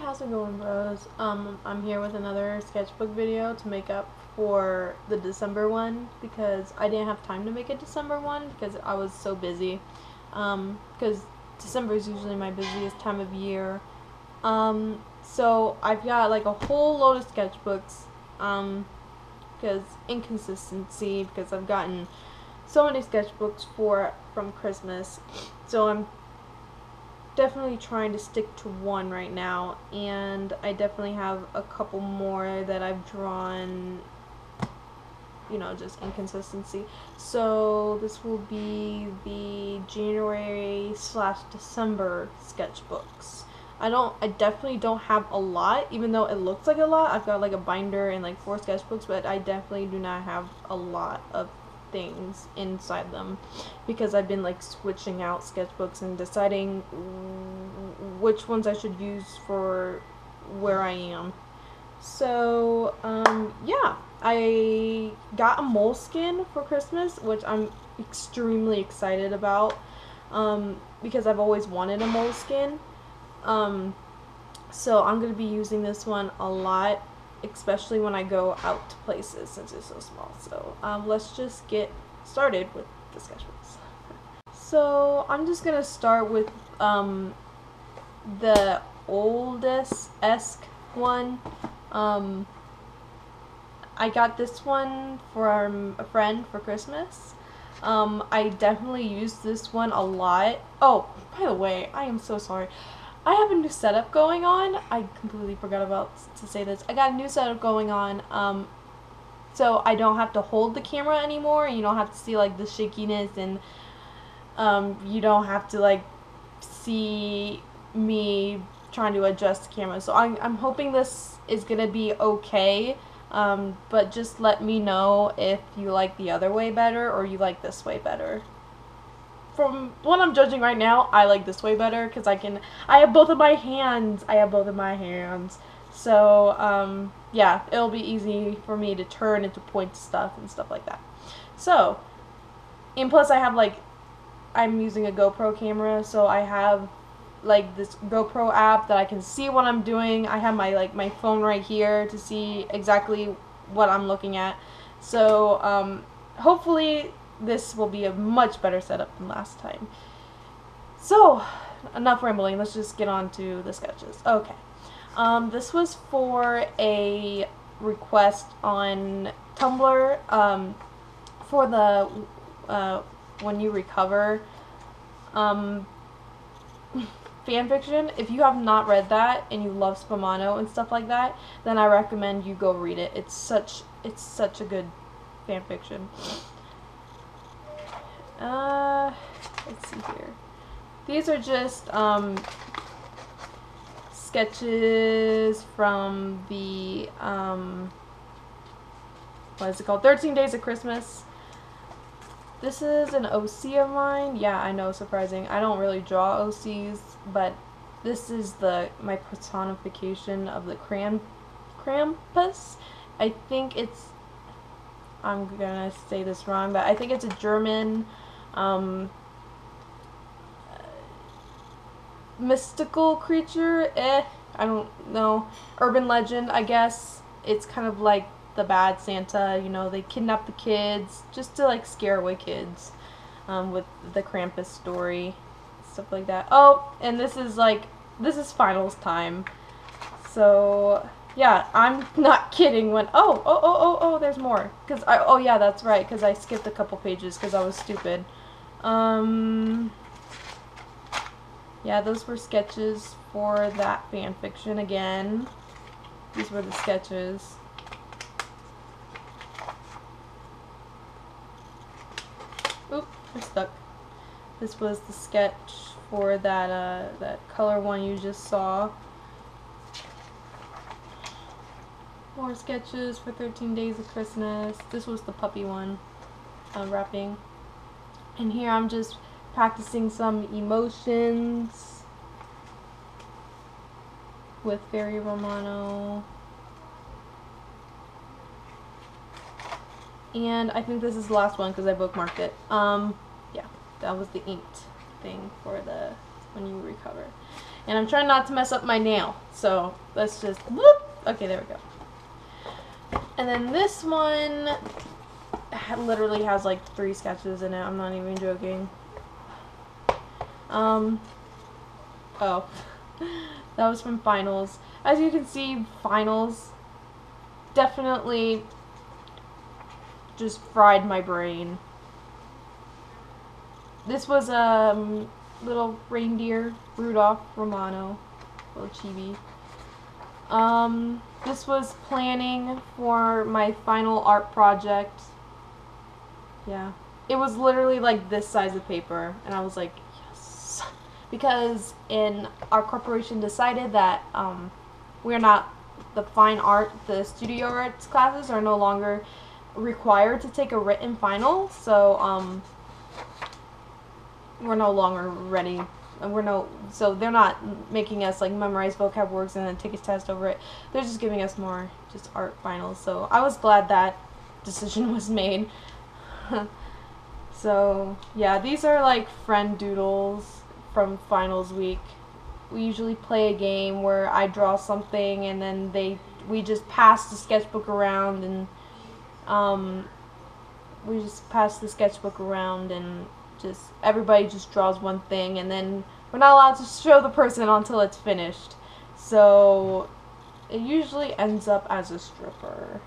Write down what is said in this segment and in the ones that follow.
how's it going, bros? I'm here with another sketchbook video to make up for the December one because I didn't have time to make a December one because I was so busy. Because December is usually my busiest time of year. So I've got like a whole load of sketchbooks. Because inconsistency, because I've gotten so many sketchbooks from Christmas. So I'm definitely trying to stick to one right now, and I definitely have a couple more that I've drawn, you know, just inconsistency. So this will be the January/December sketchbooks. I definitely don't have a lot, even though it looks like a lot. I've got like a binder and like 4 sketchbooks, but I definitely do not have a lot of things inside them because I've been like switching out sketchbooks and deciding which ones I should use for where I am. So yeah, I got a moleskin for Christmas, which I'm extremely excited about because I've always wanted a moleskin. So I'm going to be using this one a lot, especially when I go out to places since it's so small. So let's just get started with the sketchbooks. So I'm just going to start with the oldest-esque one. I got this one from a friend for Christmas. I definitely used this one a lot. Oh, by the way, I am so sorry. I have a new setup going on. I completely forgot to say this. I got a new setup going on, so I don't have to hold the camera anymore. You don't have to see like the shakiness, and you don't have to like see me trying to adjust the camera. So I'm hoping this is gonna be okay. But just let me know if you like the other way better or you like this way better. From what I'm judging right now, I like this way better because I have both of my hands. So, yeah, it'll be easy for me to turn and to point stuff and stuff like that. So, and plus I have like, I'm using a GoPro camera, so I have like this GoPro app that I can see what I'm doing. I have my phone right here to see exactly what I'm looking at. So, hopefully this will be a much better setup than last time. So, enough rambling. Let's just get on to the sketches. Okay. This was for a request on Tumblr for the When You Recover fanfiction. If you have not read that and you love Spumano and stuff like that, then I recommend you go read it. It's such a good fanfiction. Let's see here. These are just sketches from the what is it called? 13 Days of Christmas. This is an OC of mine. Yeah, I know, surprising. I don't really draw OCs, but this is my personification of the Krampus. I think it's, I'm gonna say this wrong, but I think it's a German mystical creature. I don't know. Urban legend, I guess. It's kind of like the bad Santa, you know, they kidnap the kids just to like scare away kids with the Krampus story, stuff like that. Oh, and this is finals time. So yeah, I'm not kidding when oh, there's more. Oh yeah, that's right, because I skipped a couple pages because I was stupid. Yeah, those were sketches for that fanfiction again. These were the sketches. Oop, we're stuck. This was the sketch for that color one you just saw. More sketches for 13 Days of Christmas. This was the puppy one, wrapping. And here I'm just practicing some emotions with Fairy Romano. And I think this is the last one because I bookmarked it. Yeah, that was the inked thing for the When You Recover. And I'm trying not to mess up my nail. So let's just, whoop. Okay, there we go. And then this one literally has like 3 sketches in it. I'm not even joking. Oh. That was from finals. As you can see, finals definitely just fried my brain. This was a little reindeer, Rudolph Romano, little chibi. This was planning for my final art project. Yeah. It was literally like this size of paper, and I was like, yes. Because our corporation decided that we're not, the fine art, the studio arts classes are no longer required to take a written final, so we're no longer ready. So they're not making us like memorize vocab words and then take a test over it. They're just giving us more just art finals. So I was glad that decision was made. So yeah, these are like friend doodles from finals week. We usually play a game where I draw something and then we just pass the sketchbook around, and we just pass the sketchbook around and just everybody just draws one thing, and then we're not allowed to show the person until it's finished. So it usually ends up as a stripper.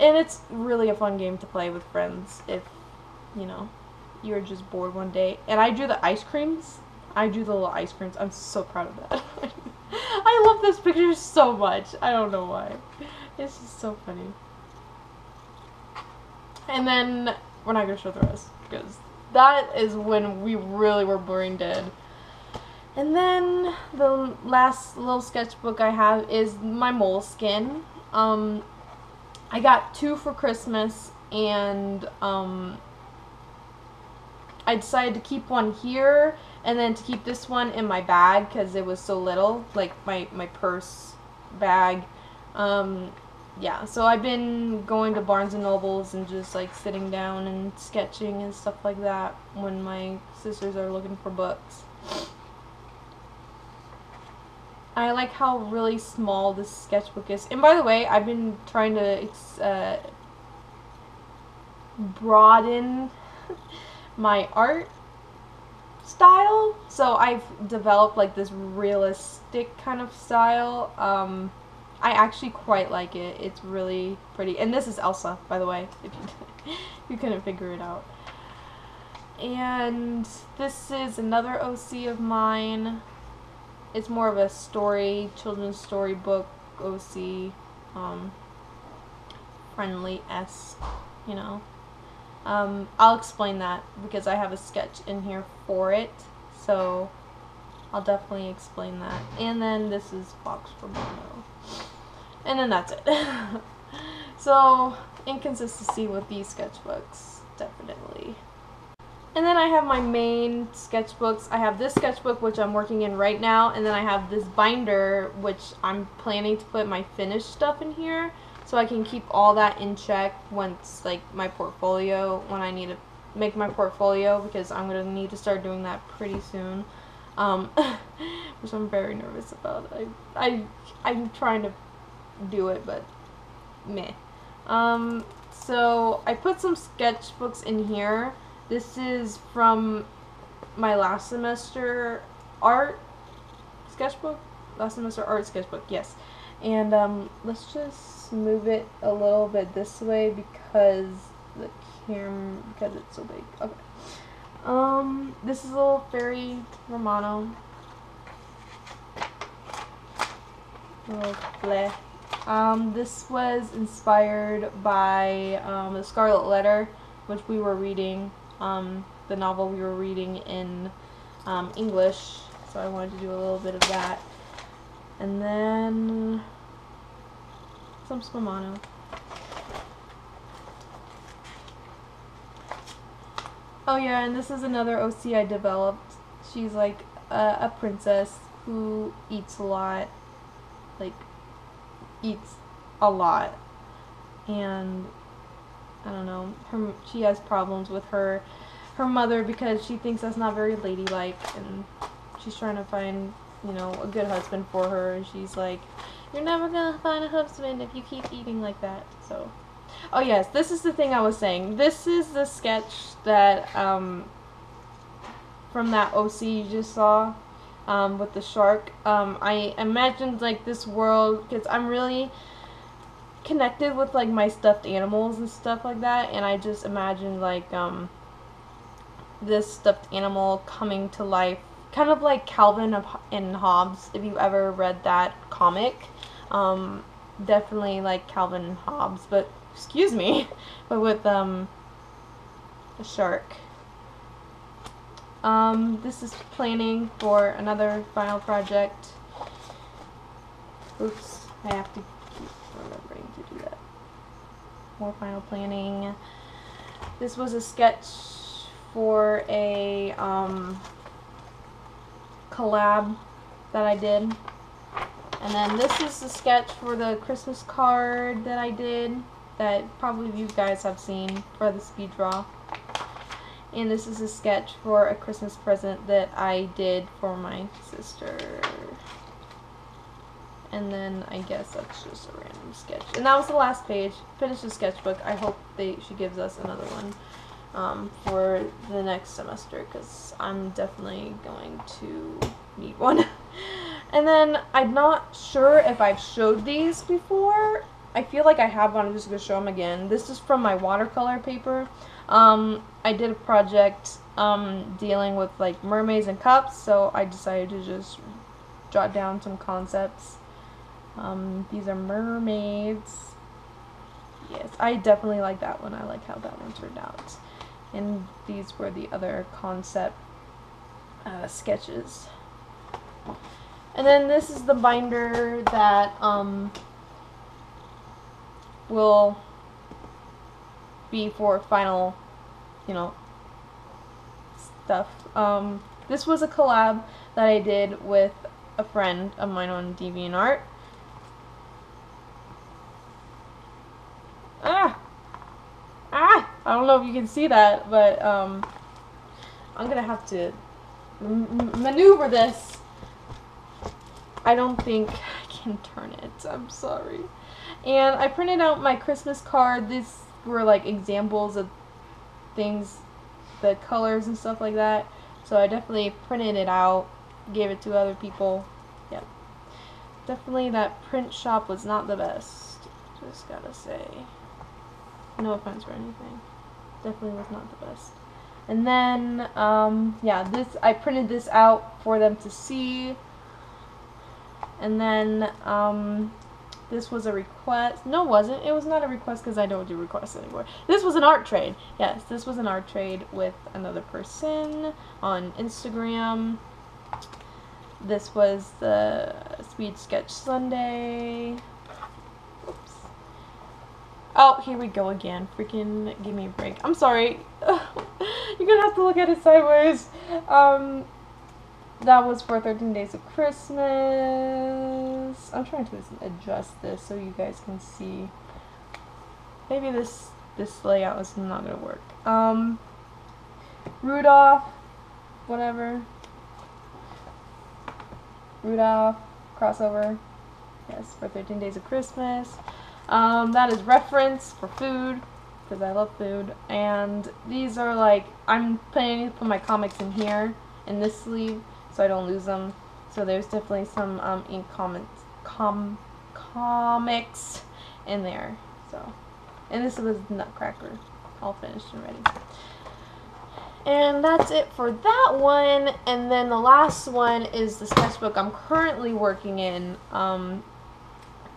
And it's really a fun game to play with friends if, you know, you're just bored one day. And I drew the ice creams. I drew the little ice creams. I'm so proud of that. I love this picture so much. I don't know why. It's just so funny. And then we're not going to show the rest because that is when we really were brain dead. And then the last little sketchbook I have is my moleskin. I got 2 for Christmas, and I decided to keep one here and then to keep this one in my bag because it was so little, like my purse bag. Yeah, so I've been going to Barnes & Nobles and just like sitting down and sketching and stuff like that when my sisters are looking for books. I like how really small this sketchbook is. And by the way, I've been trying to broaden my art style. So I've developed like this realistic kind of style. I actually quite like it. It's really pretty. And this is Elsa, by the way, if you couldn't figure it out. And this is another OC of mine. It's more of a children's story book OC, friendly-esque, you know. I'll explain that because I have a sketch in here for it, so I'll definitely explain that. And then this is Fox Romano. And then that's it. So, inconsistency with these sketchbooks, definitely. And then I have my main sketchbooks. I have this sketchbook, which I'm working in right now, and then I have this binder, which I'm planning to put my finished stuff in here, so I can keep all that in check once, like, my portfolio, when I need to make my portfolio, because I'm going to need to start doing that pretty soon, which I'm very nervous about. I'm trying to do it, but meh. So I put some sketchbooks in here. This is from my last semester art sketchbook. Yes. And let's just move it a little bit this way because it's so big. Okay. This is a little fairy Romano. Little bleh. This was inspired by The Scarlet Letter, which we were reading. The novel we were reading in English, so I wanted to do a little bit of that. And then some Spumano. Oh yeah, and this is another OC I developed. She's like a princess who eats a lot, and I don't know, she has problems with her her mother because she thinks that's not very ladylike, and she's trying to find, you know, a good husband for her, and she's like, you're never gonna find a husband if you keep eating like that. So, oh yes, this is the thing I was saying. This is the sketch that from that OC you just saw with the shark. I imagined like this world because I'm really connected with like my stuffed animals and stuff like that, and I just imagined like this stuffed animal coming to life, kind of like Calvin and Hobbes, if you ever read that comic. Definitely like Calvin and Hobbes, but excuse me, but with a shark. This is planning for another final project. Oops, I have to keep remembering to do that. More final planning. This was a sketch for a collab that I did. And then this is the sketch for the Christmas card that I did, that probably you guys have seen for the speed draw. And this is a sketch for a Christmas present that I did for my sister. And then I guess that's just a random sketch. And that was the last page. Finished the sketchbook. I hope she gives us another one for the next semester, because I'm definitely going to need one. And then I'm not sure if I've showed these before. I feel like I have one. I'm just going to show them again. This is from my watercolor paper. I did a project dealing with like mermaids and cups, so I decided to just jot down some concepts. These are mermaids. Yes, I definitely like that one. I like how that one turned out. And these were the other concept sketches. And then this is the binder that will be for final, you know, stuff. This was a collab that I did with a friend of mine on DeviantArt. I don't know if you can see that, but I'm gonna have to maneuver this. I don't think I can turn it. I'm sorry. And I printed out my Christmas card. These were like examples of things, the colors and stuff like that. So I definitely printed it out, gave it to other people. Yeah. Definitely that print shop was not the best. Just gotta say. No offense or anything. Definitely was not the best. And then, yeah, I printed this out for them to see. And then, this was a request. No, it wasn't. It was not a request because I don't do requests anymore. This was an art trade. Yes, this was an art trade with another person on Instagram. This was the Speed Sketch Sunday. Oops. Oh, here we go again. Freaking give me a break. I'm sorry. You're gonna have to look at it sideways. That was for 13 Days of Christmas. I'm trying to adjust this so you guys can see. Maybe this layout is not gonna work. Rudolph, whatever. Rudolph crossover. Yes, for 13 Days of Christmas. That is reference for food, because I love food. And these are like, I'm planning to put my comics in here, in this sleeve, so I don't lose them. So there's definitely some ink comics in there. So, and this was Nutcracker, all finished and ready. And that's it for that one. And then the last one is the sketchbook I'm currently working in.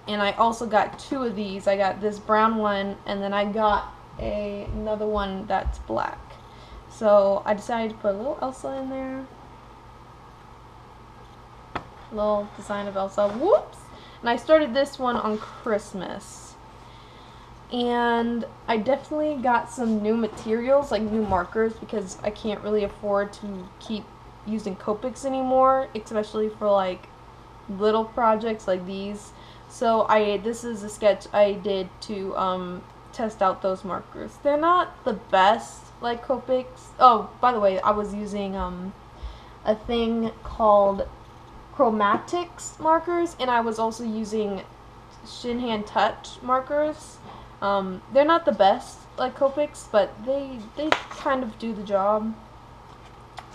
And I also got two of these. I got this brown one, and then I got another one that's black. So I decided to put a little Elsa in there. Little design of Elsa. Whoops! And I started this one on Christmas. And I definitely got some new materials, like new markers, because I can't really afford to keep using Copics anymore, especially for like little projects like these. So this is a sketch I did to test out those markers. They're not the best, like Copics. Oh, by the way, I was using a thing called chromatics markers, and I was also using Shinhan Touch markers. They're not the best like Copics, but they kind of do the job.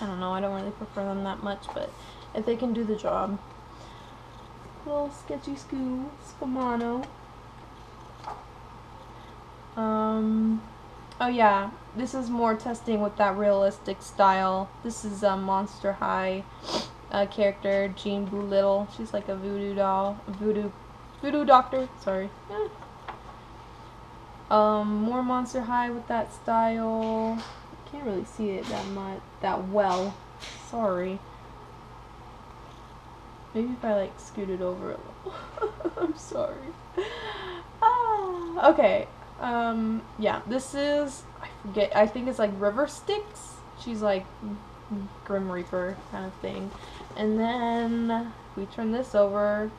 I don't know, I don't really prefer them that much, but if they can do the job. Little sketchy sfumano. Oh yeah, this is more testing with that realistic style. This is a Monster High character, Jean Boolittle. She's like a voodoo doll, a voodoo doctor. Sorry. More Monster High with that style. Can't really see it that well. Sorry. Maybe if I like scoot it over a little. I'm sorry. Okay. Yeah, this is, I forget, I think it's like River Styx. She's like Grim Reaper kind of thing. And then if we turn this over,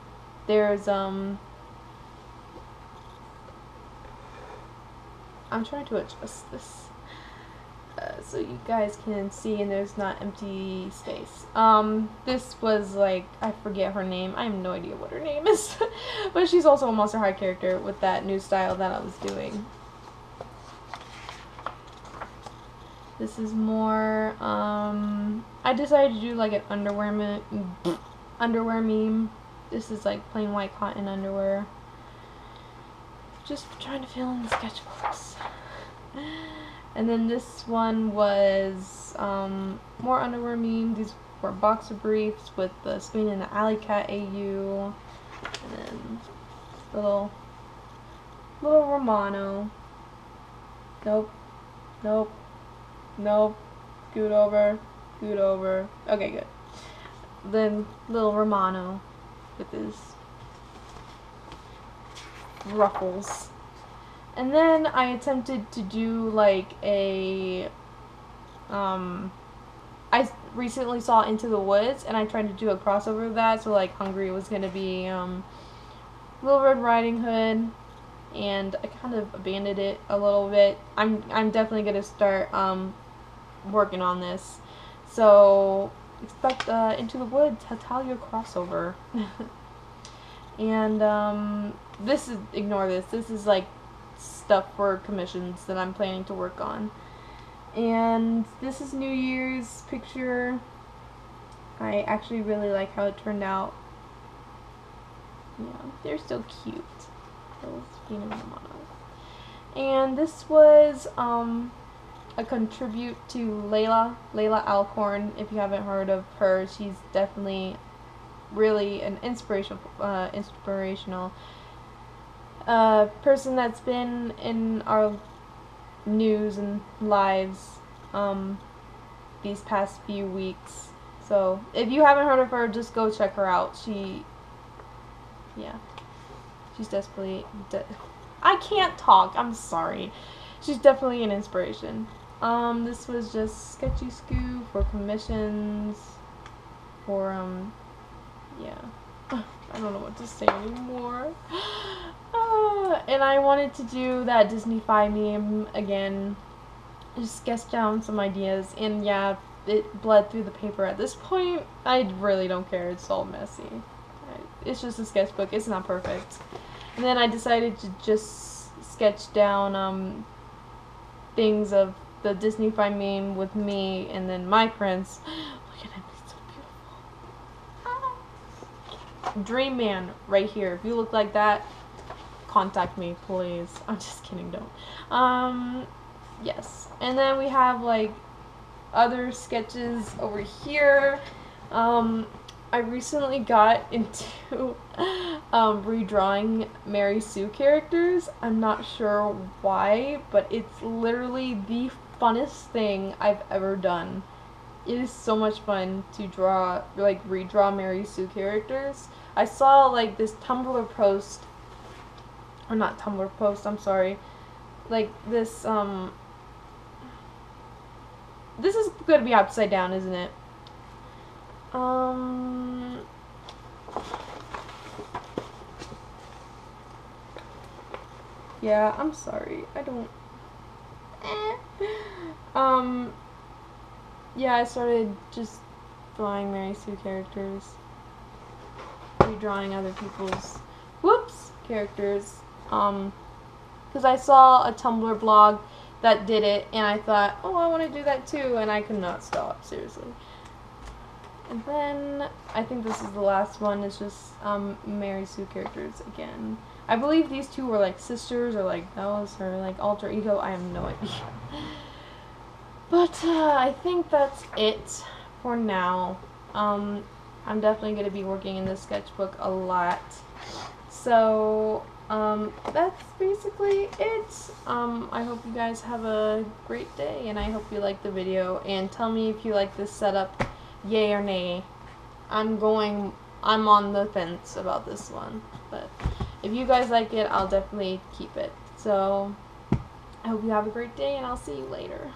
there's I'm trying to adjust this so you guys can see and there's not empty space. This was like, I forget her name. I have no idea what her name is. But she's also a Monster High character with that new style that I was doing. This is more, I decided to do like an underwear meme. This is like plain white cotton underwear. Just trying to fill in the sketchbooks. And then this one was more underwear meme. These were boxer briefs with the Screen and the Alley Cat AU. And then little Romano. Nope. Nope. Nope. Scoot over. Scoot over. Okay, good. Then little Romano with his ruffles. And then I attempted to do like a I recently saw Into the Woods and I tried to do a crossover of that, so like Hungry was gonna be Little Red Riding Hood, and I kind of abandoned it a little bit. I'm definitely gonna start working on this. So expect Into the Woods Hatalia crossover. And this is, ignore this. This is like stuff for commissions that I'm planning to work on. And this is New Year's picture. I actually really like how it turned out. Yeah, they're still cute. And this was a contribute to Layla Alcorn. If you haven't heard of her, she's definitely really an inspirational person that's been in our news and lives these past few weeks. So if you haven't heard of her, just go check her out. She's definitely I can't talk, I'm sorry. She's definitely an inspiration. This was just Sketchy Scoo for commissions, for yeah, I don't know what to say anymore. And I wanted to do that Disney-fi meme again, just sketch down some ideas, and yeah, it bled through the paper at this point. I really don't care, it's all messy. It's just a sketchbook, it's not perfect. And then I decided to just sketch down things of the Disney-fi meme with me and then my prints. Look at him, he's so beautiful. Dream Man right here. If you look like that, contact me, please. I'm just kidding, don't. Yes. And then we have like other sketches over here. I recently got into redrawing Mary Sue characters. I'm not sure why, but it's literally the funnest thing I've ever done. It is so much fun to draw, like, redraw Mary Sue characters. I saw like this Tumblr post, or not Tumblr post, I'm sorry, like this this is gonna be upside down, isn't it? Yeah, I'm sorry. I don't. Yeah, I started just drawing Mary Sue characters. Redrawing other people's, characters. Because I saw a Tumblr blog that did it, and I thought, oh, I want to do that too, and I could not stop, seriously. And then, I think this is the last one, it's just Mary Sue characters again. I believe these two were like sisters, or like those, or like alter ego, I have no idea. But I think that's it for now. I'm definitely going to be working in this sketchbook a lot. So, that's basically it. I hope you guys have a great day, and I hope you like the video, and tell me if you like this setup, yay or nay. I'm on the fence about this one, but if you guys like it, I'll definitely keep it. So, I hope you have a great day, and I'll see you later.